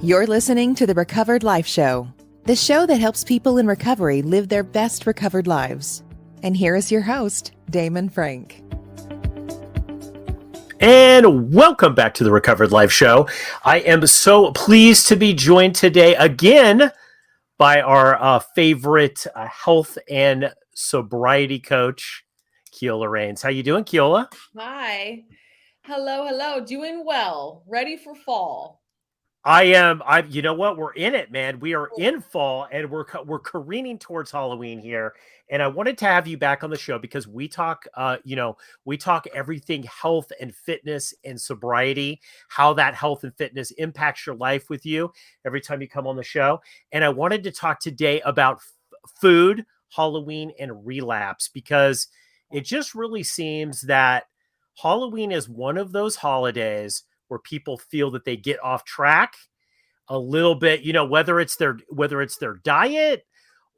You're listening to the Recovered Life Show, the show that helps people in recovery live their best recovered lives. And here is your host, Damon Frank. And welcome back to the Recovered Life Show. I am so pleased to be joined today again by our favorite health and sobriety coach, Kiola Raines. How you doing, Kiola? Hi. Hello. Doing well. Ready for fall. You know what? We're in it, man. We are in fall and we're careening towards Halloween here. And I wanted to have you back on the show because we talk, we talk everything health and fitness and sobriety, how that health and fitness impacts your life with you every time you come on the show. And I wanted to talk today about food, Halloween, and relapse, because it just really seems that Halloween is one of those holidays where people feel that they get off track a little bit, whether it's their diet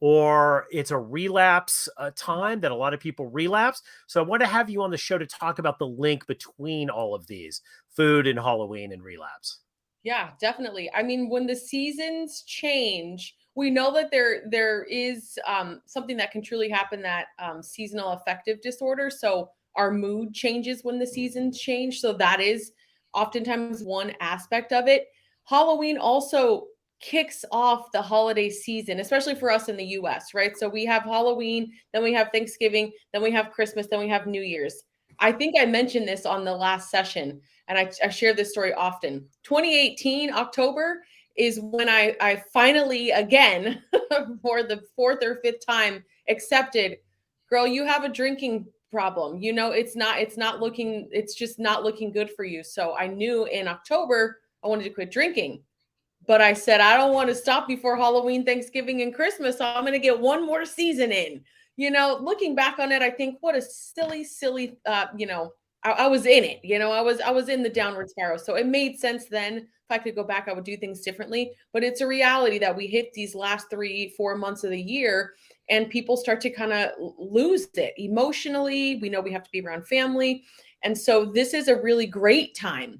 or it's a relapse time that a lot of people relapse. So I want to have you on the show to talk about the link between all of these, food and Halloween and relapse. Yeah, definitely. I mean, when the seasons change, we know that there is something that can truly happen, that seasonal affective disorder. So our mood changes when the seasons change. So that is oftentimes one aspect of it. Halloween also kicks off the holiday season, especially for us in the US, right? So we have Halloween, then we have Thanksgiving, then we have Christmas, then we have New Year's. I think I mentioned this on the last session, and I share this story often. 2018, October, is when I finally, again, for the fourth or fifth time, accepted, girl, you have a drinking problem. It's just not looking good for you. So I knew in October I wanted to quit drinking. But I said, I don't want to stop before Halloween, Thanksgiving, and Christmas. So I'm going to get one more season in. Looking back on it, I think what a silly, I was in it. I was in the downward spiral. So it made sense then. If I could go back, I would do things differently. But it's a reality that we hit these last 3-4 months of the year and people start to kind of lose it emotionally. We know we have to be around family. And so this is a really great time.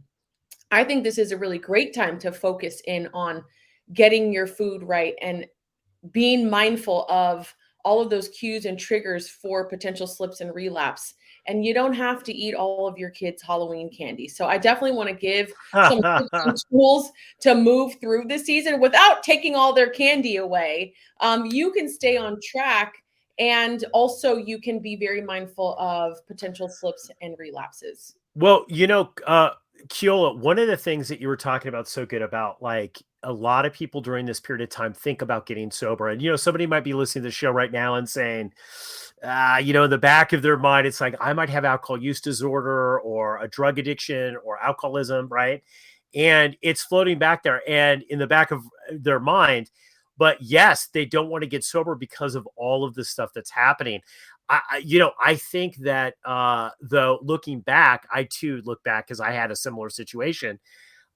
I think this is a really great time to focus in on getting your food right and being mindful of all of those cues and triggers for potential slips and relapse. And you don't have to eat all of your kids' Halloween candy. So I definitely want to give some tools to move through the season without taking all their candy away. You can stay on track, and also you can be very mindful of potential slips and relapses. Well, Kiola, one of the things that you were talking about so good about, like, a lot of people during this period of time think about getting sober. And, somebody might be listening to the show right now and saying, in the back of their mind, it's like, I might have alcohol use disorder or a drug addiction or alcoholism, right? And it's floating back there and in the back of their mind. But yes, they don't want to get sober because of all of the stuff that's happening. I think that, though, looking back, I too look back because I had a similar situation.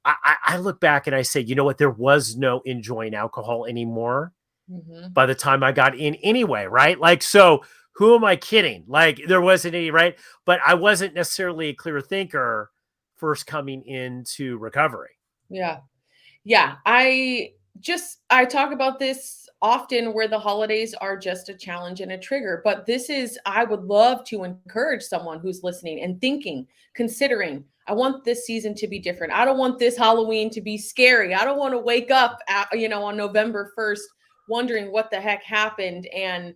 I look back and I say, you know what? There was no enjoying alcohol anymore by the time I got in anyway, right? Like, so who am I kidding? Like, there wasn't any, right? But I wasn't necessarily a clear thinker first coming into recovery. Yeah. I talk about this often, where the holidays are just a challenge and a trigger. But I would love to encourage someone who's listening and thinking, considering, I want this season to be different. I don't want this Halloween to be scary. I don't want to wake up on November 1st wondering what the heck happened and,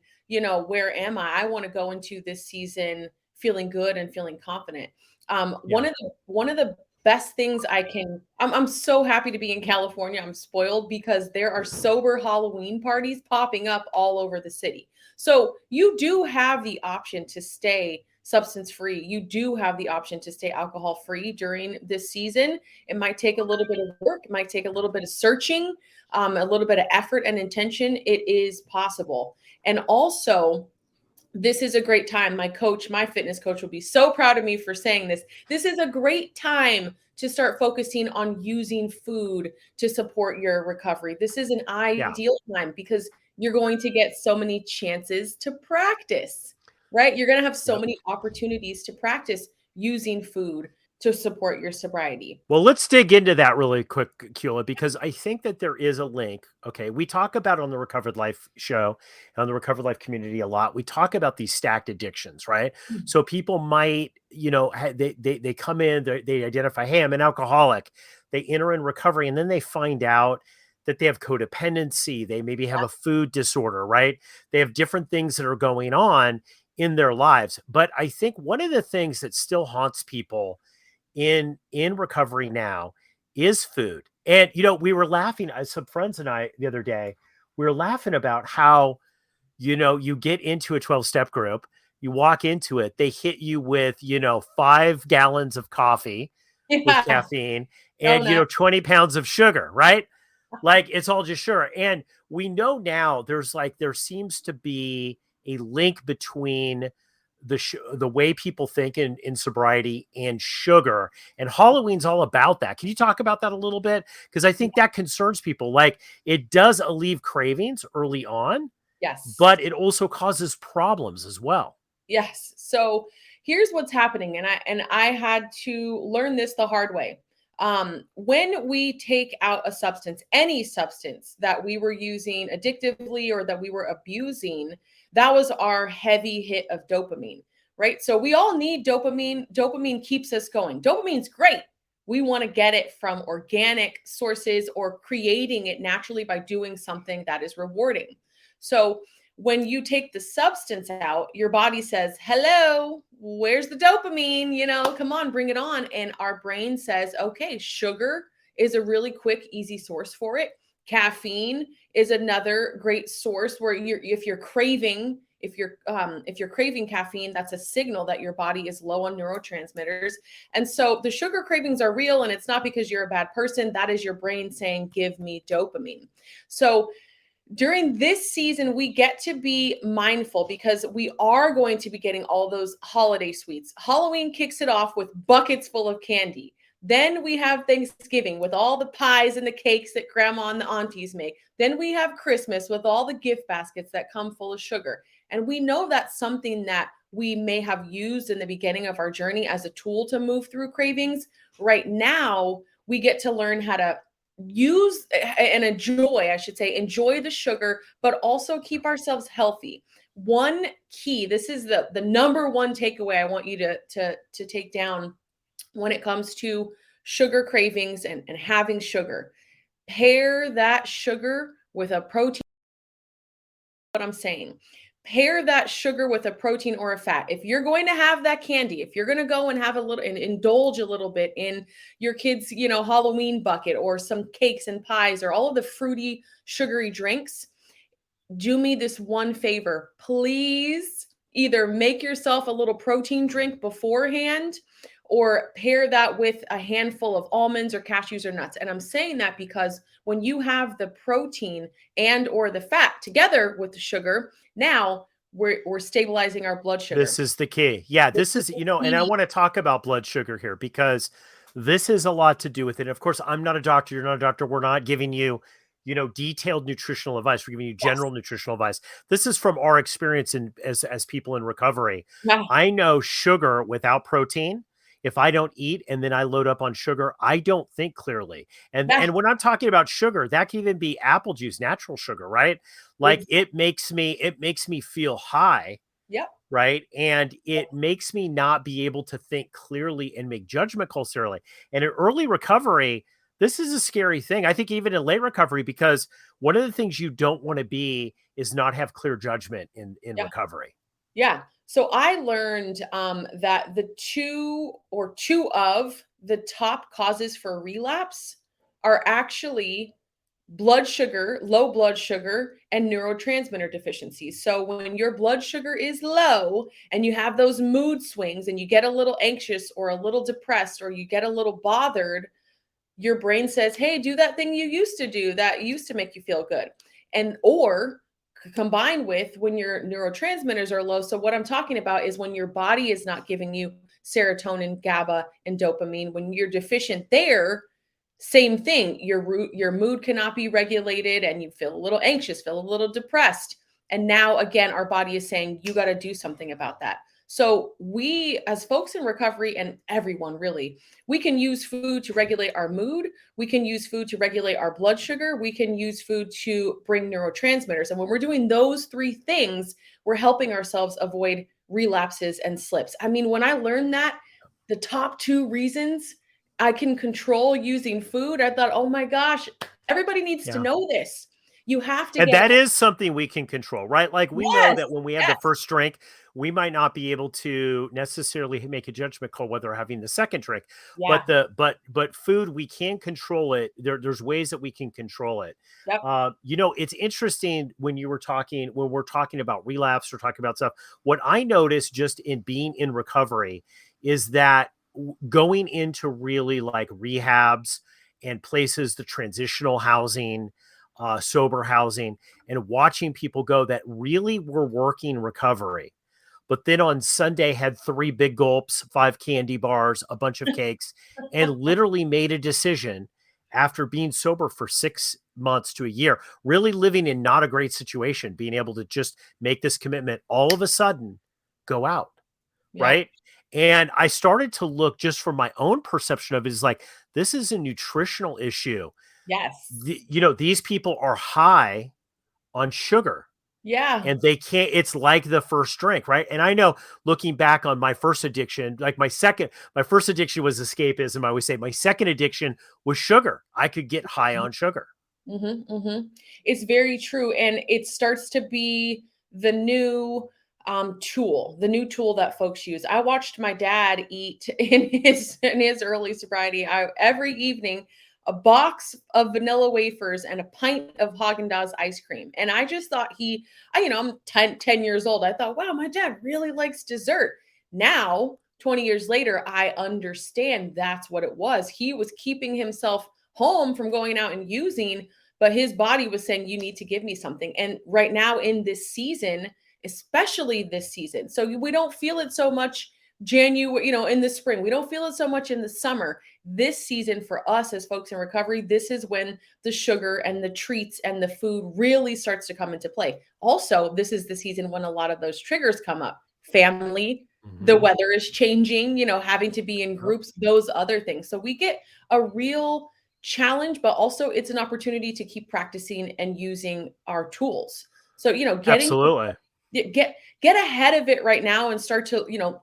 where am I? I want to go into this season feeling good and feeling confident. One of the best things I'm so happy to be in California. I'm spoiled because there are sober Halloween parties popping up all over the city. So you do have the option to stay substance free. You do have the option to stay alcohol free during this season. It might take a little bit of work. It might take a little bit of searching, a little bit of effort and intention. It is possible. And also, this is a great time. My fitness coach will be so proud of me for saying this. This is a great time to start focusing on using food to support your recovery. This is an ideal time because you're going to get so many chances to practice, right? You're going to have so many opportunities to practice using food to support your sobriety. Well, let's dig into that really quick, Kiola, because I think that there is a link. Okay. We talk about on the Recovered Life show, on the Recovered Life community a lot. We talk about these stacked addictions, right? So people might, they come in, they identify, hey, I'm an alcoholic. They enter in recovery, and then they find out that they have codependency. They maybe have a food disorder, right? They have different things that are going on in their lives. But I think one of the things that still haunts people in recovery now is food. And we were laughing, some friends and I the other day, we were laughing about how you get into a 12-step group, you walk into it, they hit you with 5 gallons of coffee with Yeah. caffeine Oh, and no. 20 pounds of sugar, right? Like it's all just sugar. And we know now there seems to be a link between the way people think in sobriety and sugar, and Halloween's all about that. Can you talk about that a little bit? Because I think that concerns people. Like it does alleviate cravings early on, Yes. but it also causes problems as well. Yes. So here's what's happening, and I had to learn this the hard way. When we take out a substance, any substance that we were using addictively or that we were abusing, that was our heavy hit of dopamine, right? So we all need dopamine. Dopamine keeps us going. Dopamine's great. We want to get it from organic sources or creating it naturally by doing something that is rewarding. So when you take the substance out, your body says, hello, where's the dopamine? Come on, bring it on. And our brain says, okay, sugar is a really quick, easy source for it. Caffeine is another great source where if you're craving caffeine, that's a signal that your body is low on neurotransmitters. And so the sugar cravings are real, and it's not because you're a bad person. That is your brain saying, give me dopamine. So during this season, we get to be mindful because we are going to be getting all those holiday sweets. Halloween kicks it off with buckets full of candy. Then we have Thanksgiving with all the pies and the cakes that grandma and the aunties make. Then we have Christmas with all the gift baskets that come full of sugar. And we know that's something that we may have used in the beginning of our journey as a tool to move through cravings. Right now, we get to learn how to use and enjoy the sugar, but also keep ourselves healthy. One key, this is the number one takeaway I want you to take down when it comes to sugar cravings and having sugar. Pair that sugar with a protein. What I'm saying, pair that sugar with a protein or a fat. If you're going to have that candy, if you're going to go and have a little and indulge a little bit in your kids, Halloween bucket or some cakes and pies or all of the fruity, sugary drinks, do me this one favor. Please either make yourself a little protein drink beforehand or pair that with a handful of almonds or cashews or nuts. And I'm saying that because when you have the protein and or the fat together with the sugar, now we're stabilizing our blood sugar. This is the key. Yeah, this is, and I want to talk about blood sugar here because this is a lot to do with it. Of course, I'm not a doctor. You're not a doctor. We're not giving you, detailed nutritional advice. We're giving you general nutritional advice. This is from our experience as people in recovery. Yeah. I know sugar without protein. If I don't eat and then I load up on sugar, I don't think clearly. And when I'm talking about sugar, that can even be apple juice, natural sugar, right? Like it makes me feel high. Yep. Right. And it makes me not be able to think clearly and make judgment calls clearly. And in early recovery, this is a scary thing. I think even in late recovery, because one of the things you don't want to be is not have clear judgment in recovery. Yeah. So I learned that two of the top causes for relapse are actually low blood sugar, and neurotransmitter deficiencies. So when your blood sugar is low and you have those mood swings and you get a little anxious or a little depressed or you get a little bothered, your brain says, hey, do that thing you used to do that used to make you feel good. And or combined with when your neurotransmitters are low. So what I'm talking about is when your body is not giving you serotonin, GABA, and dopamine, when you're deficient there, same thing. Your mood cannot be regulated and you feel a little anxious, feel a little depressed. And now again, our body is saying, you got to do something about that. So we, as folks in recovery, and everyone really, we can use food to regulate our mood. We can use food to regulate our blood sugar. We can use food to bring neurotransmitters. And when we're doing those three things, we're helping ourselves avoid relapses and slips. I mean, when I learned that, the top two reasons I can control using food, I thought, oh my gosh, everybody needs to know this. You have to and get that is something we can control, right? Like we know that when we have the yes. first drink, we might not be able to necessarily make a judgment call whether we're having the second drink, Yeah. but food, we can control it. There's ways that we can control it. Yep. You know, it's interesting when we're talking about relapse or talking about stuff. What I noticed just in being in recovery is that going into really like rehabs and places, the transitional housing, sober housing, and watching people go that really were working recovery, but then on Sunday had 3 big gulps, 5 candy bars, a bunch of cakes, and literally made a decision after being sober for 6 months to a year, really living in not a great situation, being able to just make this commitment, all of a sudden go out. Yeah. Right. And I started to look just from my own perception of it is like, this is a nutritional issue. Yes. You know, these people are high on sugar. Yeah. And they can't, it's like the first drink, right? And I know looking back on my first addiction, like my first addiction was escapism. I always say my second addiction was sugar. I could get high on sugar. It's very true. And it starts to be the new tool that folks use. I watched my dad eat in his early sobriety. Every evening, a box of vanilla wafers and a pint of Haagen-Dazs ice cream. And I just thought I'm 10 years old. I thought, wow, my dad really likes dessert. Now, 20 years later, I understand that's what it was. He was keeping himself home from going out and using, but his body was saying, you need to give me something. And right now in this season, especially this season, so we don't feel it so much January, in the spring, we don't feel it so much in the summer. This season for us as folks in recovery, this is when the sugar and the treats and the food really starts to come into play. Also, this is the season when a lot of those triggers come up. Family, the weather is changing, having to be in groups, those other things. So we get a real challenge, but also it's an opportunity to keep practicing and using our tools. So, Absolutely. Get ahead of it right now and start to,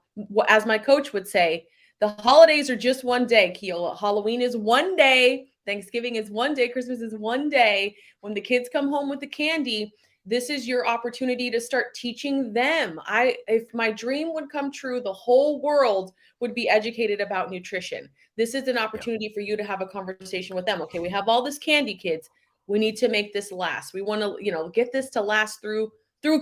as my coach would say, the holidays are just one day, Kiola. Halloween is one day. Thanksgiving is one day. Christmas is one day. When the kids come home with the candy, this is your opportunity to start teaching them. If my dream would come true, the whole world would be educated about nutrition. This is an opportunity for you to have a conversation with them. Okay, we have all this candy, kids. We need to make this last. We want to, get this to last through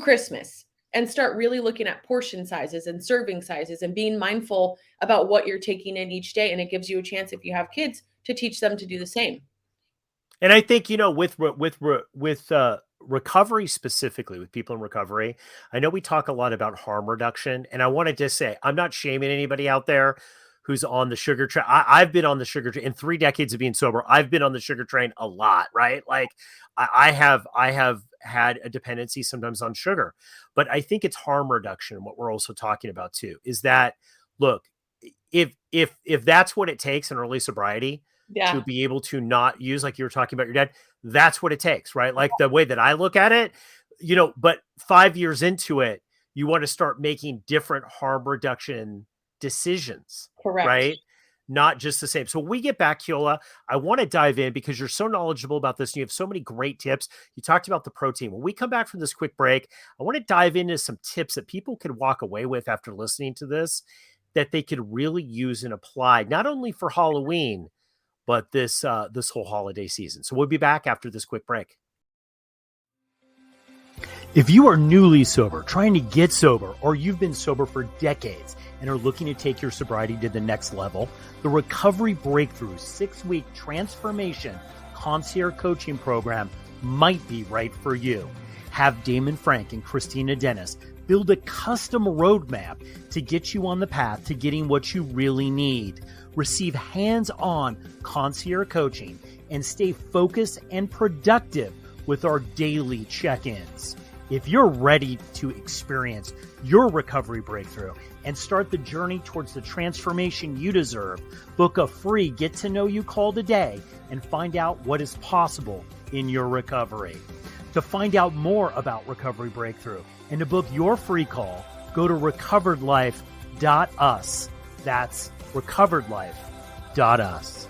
Christmas, and start really looking at portion sizes and serving sizes and being mindful about what you're taking in each day. And it gives you a chance, if you have kids, to teach them to do the same. And I think, with recovery specifically, with people in recovery, I know we talk a lot about harm reduction. And I wanted to say, I'm not shaming anybody out there who's on the sugar train. I've been on the sugar train in 3 decades of being sober. I've been on the sugar train a lot, right? Like I have had a dependency sometimes on sugar, but I think it's harm reduction. What we're also talking about too, is that, look, if that's what it takes in early sobriety to be able to not use, like you were talking about your dad, that's what it takes, right? Like the way that I look at it, but 5 years into it, you want to start making different harm reduction decisions. Correct. Right? Not just the same. So when we get back, Kiola, I want to dive in because you're so knowledgeable about this and you have so many great tips. You talked about the protein. When we come back from this quick break, I want to dive into some tips that people could walk away with after listening to this, that they could really use and apply, not only for Halloween, but this whole holiday season. So we'll be back after this quick break. If you are newly sober, trying to get sober, or you've been sober for decades and are looking to take your sobriety to the next level, the Recovery Breakthrough 6-week transformation concierge coaching program might be right for you. Have Damon Frank and Christina Dennis build a custom roadmap to get you on the path to getting what you really need. Receive hands-on concierge coaching and stay focused and productive with our daily check-ins. If you're ready to experience your recovery breakthrough and start the journey towards the transformation you deserve, book a free Get to Know You call today and find out what is possible in your recovery. To find out more about Recovery Breakthrough and to book your free call, go to recoveredlife.us. That's recoveredlife.us.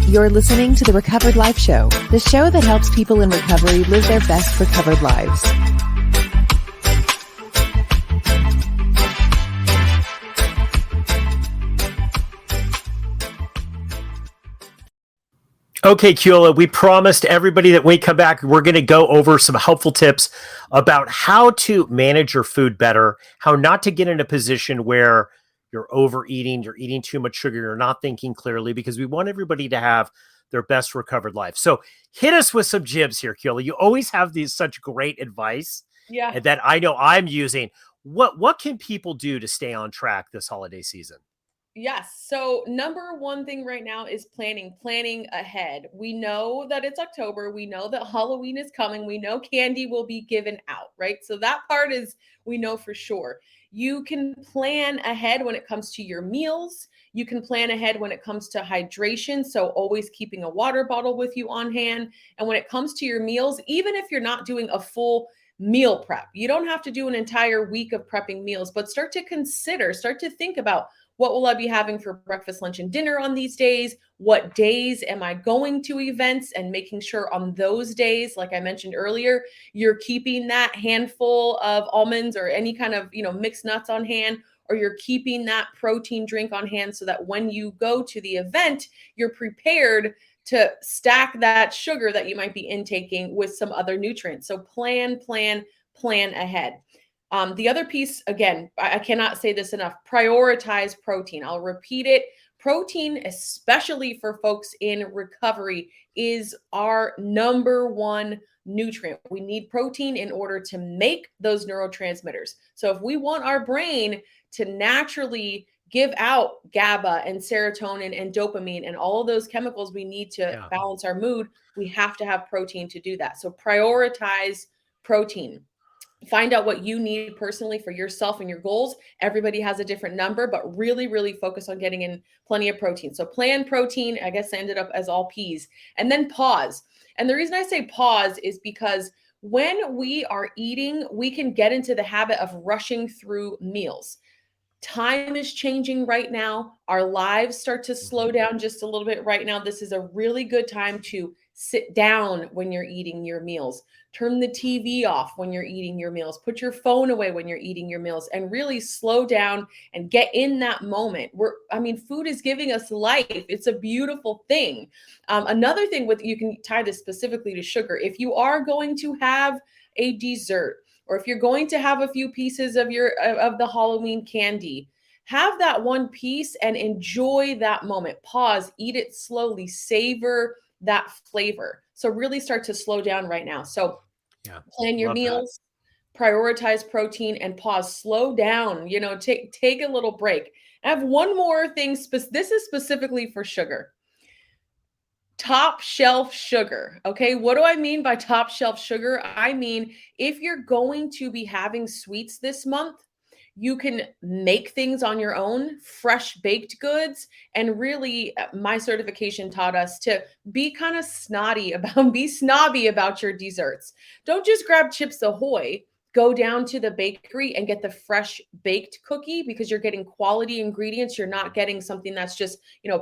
You're listening to the Recovered Life Show, the show that helps people in recovery live their best recovered lives. Okay, Kiola, we promised everybody that when we come back, we're going to go over some helpful tips about how to manage your food better, how not to get in a position where you're overeating, you're eating too much sugar, you're not thinking clearly, because we want everybody to have their best recovered life. So hit us with some gems here, Kiola. You always have these such great advice that I know I'm using. What can people do to stay on track this holiday season? Yes. So number one thing right now is planning ahead. We know that it's October. We know that Halloween is coming. We know candy will be given out, right? So that part is, we know for sure. You can plan ahead when it comes to your meals. You can plan ahead when it comes to hydration. So always keeping a water bottle with you on hand. And when it comes to your meals, even if you're not doing a full meal prep, you don't have to do an entire week of prepping meals, but start to think about, what will I be having for breakfast, lunch, and dinner on these days? What days am I going to events? And making sure on those days, like I mentioned earlier, you're keeping that handful of almonds or any kind of, mixed nuts on hand, or you're keeping that protein drink on hand so that when you go to the event, you're prepared to stack that sugar that you might be intaking with some other nutrients. So plan ahead. The other piece, again, I cannot say this enough, prioritize protein. I'll repeat it. Protein, especially for folks in recovery, is our number one nutrient. We need protein in order to make those neurotransmitters. So if we want our brain to naturally give out GABA and serotonin and dopamine and all of those chemicals we need to balance our mood, we have to have protein to do that. So prioritize protein. Find out what you need personally for yourself and your goals. Everybody has a different number, but really focus on getting in plenty of protein. So plan protein, I guess I ended up as all P's. And then pause. And the reason I say pause is because when we are eating, we can get into the habit of rushing through meals. Time is changing right now. Our lives start to slow down just a little bit right now. This is a really good time to sit down when you're eating your meals. Turn the TV off when you're eating your meals. Put your phone away when you're eating your meals and really slow down and get in that moment. Food is giving us life. It's a beautiful thing. Another thing you can tie this specifically to sugar. If you are going to have a dessert, or if you're going to have a few pieces of the Halloween candy, have that one piece and enjoy that moment. Pause, eat it slowly, savor that flavor. So really start to slow down right now. So plan your meals, prioritize protein, and pause, slow down, take a little break. I have one more thing. This is specifically for sugar. Top shelf sugar. Okay. What do I mean by top shelf sugar? I mean, if you're going to be having sweets this month, you can make things on your own, fresh baked goods. And really, my certification taught us to be kind of snobby about your desserts. Don't just grab Chips Ahoy. Go down to the bakery and get the fresh baked cookie, because you're getting quality ingredients. You're not getting something that's just,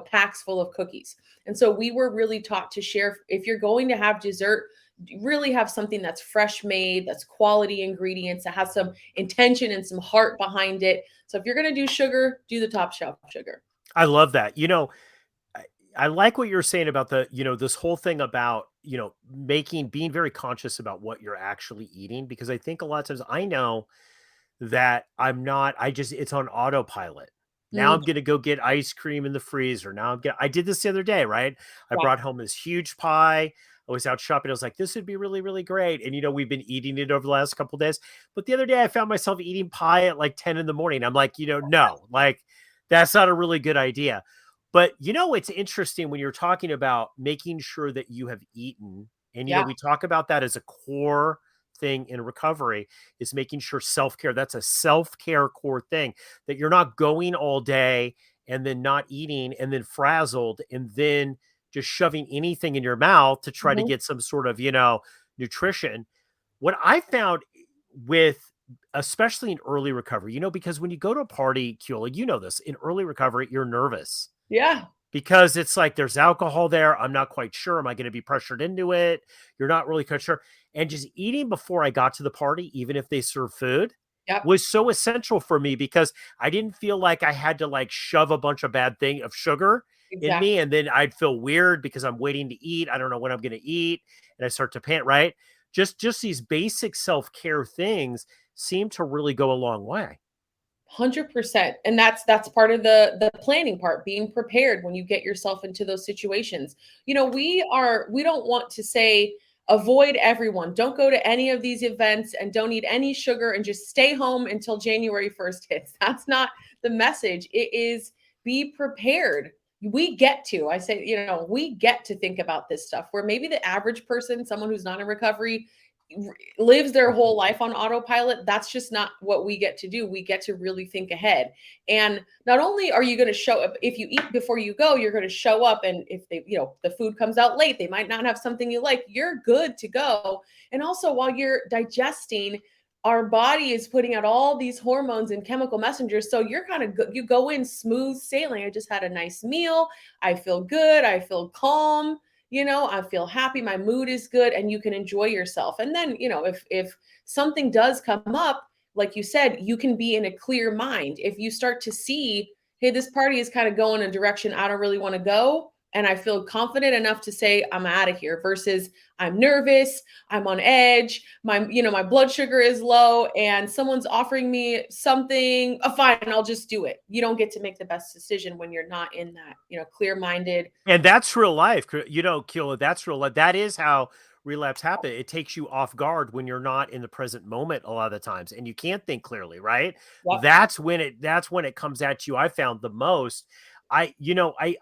packs full of cookies. And so we were really taught to share, if you're going to have dessert, really have something that's fresh made, that's quality ingredients, that has some intention and some heart behind it. So if you're going to do sugar, do the top shelf sugar. I love that. I like what you're saying about this whole thing about, being very conscious about what you're actually eating, because I think a lot of times I know that it's on autopilot. Now I'm going to go get ice cream in the freezer. I did this the other day, right? I brought home this huge pie. I was out shopping. I was like, this would be really, really great. And, we've been eating it over the last couple of days. But the other day I found myself eating pie at like 10 in the morning. I'm like, no, like That's not a really good idea. But it's interesting when you're talking about making sure that you have eaten. And, Yeah. we talk about that as a core thing in recovery is making sure self-care. That's a self-care core thing, that you're not going all day and then not eating and then frazzled and then just shoving anything in your mouth to try to Mhm. get some sort of, nutrition. What I found with, especially in early recovery, because when you go to a party, Kiola, this in early recovery, you're nervous Yeah. because it's like there's alcohol there. I'm not quite sure. Am I going to be pressured into it? You're not really quite sure. And just eating before I got to the party, even if they serve food, Yep. was so essential for me because I didn't feel like I had to like shove a bunch of bad thing of sugar in Exactly. me. And then I'd feel weird because I'm waiting to eat. I don't know when I'm going to eat. And I start to pant, right? Just these basic self-care things seem to really go a long way. 100%. And that's part of the planning part, being prepared when you get yourself into those situations. We don't want to say avoid everyone. Don't go to any of these events and don't eat any sugar and just stay home until January 1st hits. That's not the message. It is be prepared. We get to think about this stuff where maybe the average person, someone who's not in recovery, lives their whole life on autopilot. That's just not what we get to do. We get to really think ahead. And not only are you going to show up, if you eat before you go, you're going to show up. And if the food comes out late, they might not have something you like, you're good to go. And also while you're digesting, our body is putting out all these hormones and chemical messengers. So you're you go in smooth sailing. I just had a nice meal. I feel good. I feel calm. I feel happy, my mood is good, and you can enjoy yourself. And then, if something does come up, like you said, you can be in a clear mind. If you start to see, hey, this party is kind of going a direction I don't really want to go, and I feel confident enough to say I'm out of here, versus I'm nervous, I'm on edge, my blood sugar is low, and someone's offering me something, fine, I'll just do it. You don't get to make the best decision when you're not in that, clear-minded. And that's real life, Kiola, that's real life. That is how relapse happen. It takes you off guard when you're not in the present moment a lot of the times and you can't think clearly, right? Yep. That's when it comes at you. I found the most. I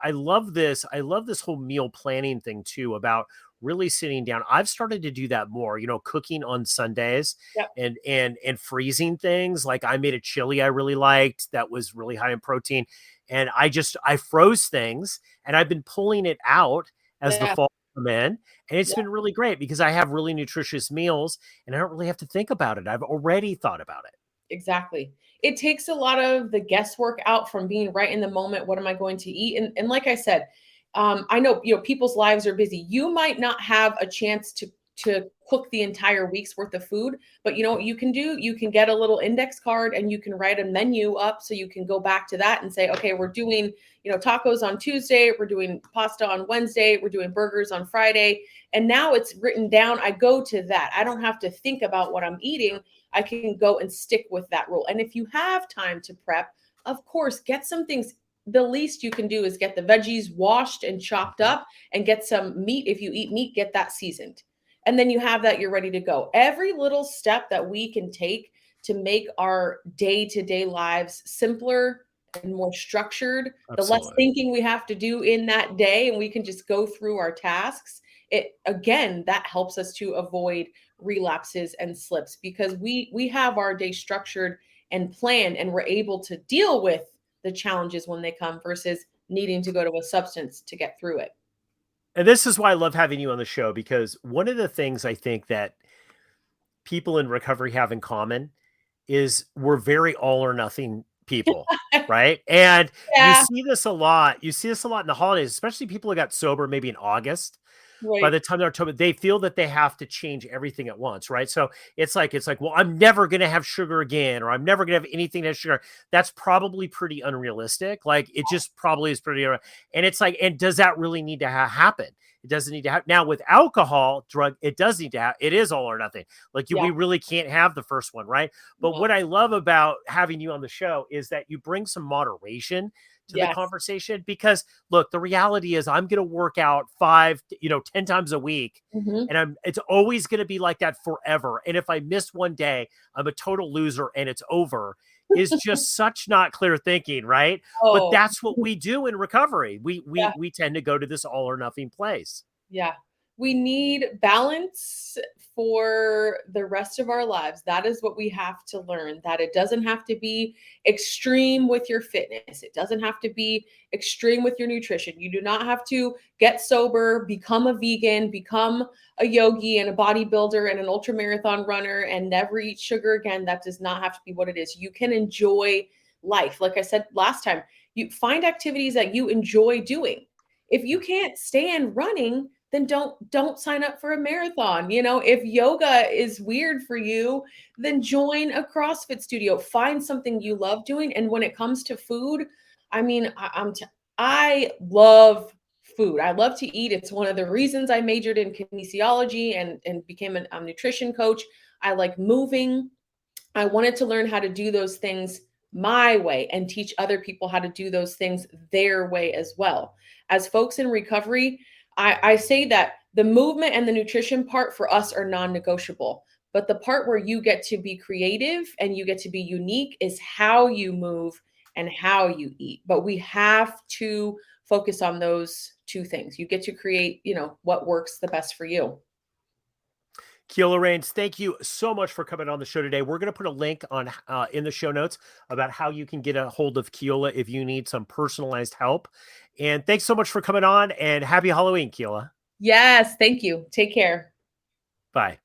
love this. I love this whole meal planning thing too, about really sitting down. I've started to do that more, cooking on Sundays. Yep. And freezing things. Like I made a chili I really liked that was really high in protein. And I froze things and I've been pulling it out as the Yeah. fall come in. And it's Yeah. been really great because I have really nutritious meals and I don't really have to think about it. I've already thought about it. Exactly. It takes a lot of the guesswork out from being right in the moment. What am I going to eat? And like I said, I know people's lives are busy. You might not have a chance to cook the entire week's worth of food, but you know what you can do? You can get a little index card and you can write a menu up so you can go back to that and say, okay, we're doing tacos on Tuesday, we're doing pasta on Wednesday, we're doing burgers on Friday, and now it's written down. I go to that. I don't have to think about what I'm eating. I can go and stick with that rule. And if you have time to prep, of course, get some things. The least you can do is get the veggies washed and chopped up, and get some meat. If you eat meat, get that seasoned. And then you have that, you're ready to go. Every little step that we can take to make our day-to-day lives simpler and more structured, the less Absolutely. thinking we have to do in that day, and we can just go through our tasks. That helps us to avoid relapses and slips, because we have our day structured and planned, and we're able to deal with the challenges when they come, versus needing to go to a substance to get through it. And this is why I love having you on the show, because one of the things I think that people in recovery have in common is we're very all or nothing people, right? And you Yeah, see this a lot. You see this a lot in the holidays, especially people who got sober maybe in August. By right. the time they're October, they feel that they have to change everything at once, right? So it's like, well, I'm never going to have sugar again, or I'm never going to have anything that has sugar. That's probably pretty unrealistic. Like it just probably is pretty. And it's like, and does that really need to happen? It doesn't need to happen. Now with alcohol, drug, it does need to have. It is all or nothing. Like Yeah. we really can't have the first one, right? But No. what I love about having you on the show is that you bring some moderation to the Yes. conversation, because look, the reality is I'm going to work out 10 times a week, Mhm. and it's always going to be like that forever. And if I miss one day, I'm a total loser and it's over. is just such not clear thinking, right? But Oh, that's what we do in recovery. yeah. We tend to go to this all or nothing place. Yeah. We need balance for the rest of our lives. That is what we have to learn, that it doesn't have to be extreme with your fitness. It doesn't have to be extreme with your nutrition. You do not have to get sober, become a vegan, become a yogi and a bodybuilder and an ultra marathon runner and never eat sugar again. That does not have to be what it is. You can enjoy life. Like I said last time, you find activities that you enjoy doing. If you can't stand running, then don't sign up for a marathon. If yoga is weird for you, then join a CrossFit studio. Find something you love doing. And when it comes to food, I mean, I love food. I love to eat. It's one of the reasons I majored in kinesiology and became a nutrition coach. I like moving. I wanted to learn how to do those things my way and teach other people how to do those things their way as well. As folks in recovery, I say that the movement and the nutrition part for us are non-negotiable. But the part where you get to be creative and you get to be unique is how you move and how you eat. But we have to focus on those two things. You get to create, what works the best for you. Kiola Raines, thank you so much for coming on the show today. We're going to put a link on in the show notes about how you can get a hold of Kiola if you need some personalized help. And thanks so much for coming on, and happy Halloween, Kiola. Yes, thank you. Take care. Bye.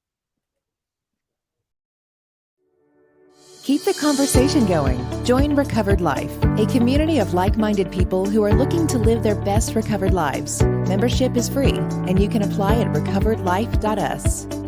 Keep the conversation going. Join Recovered Life, a community of like-minded people who are looking to live their best recovered lives. Membership is free, and you can apply at recoveredlife.us.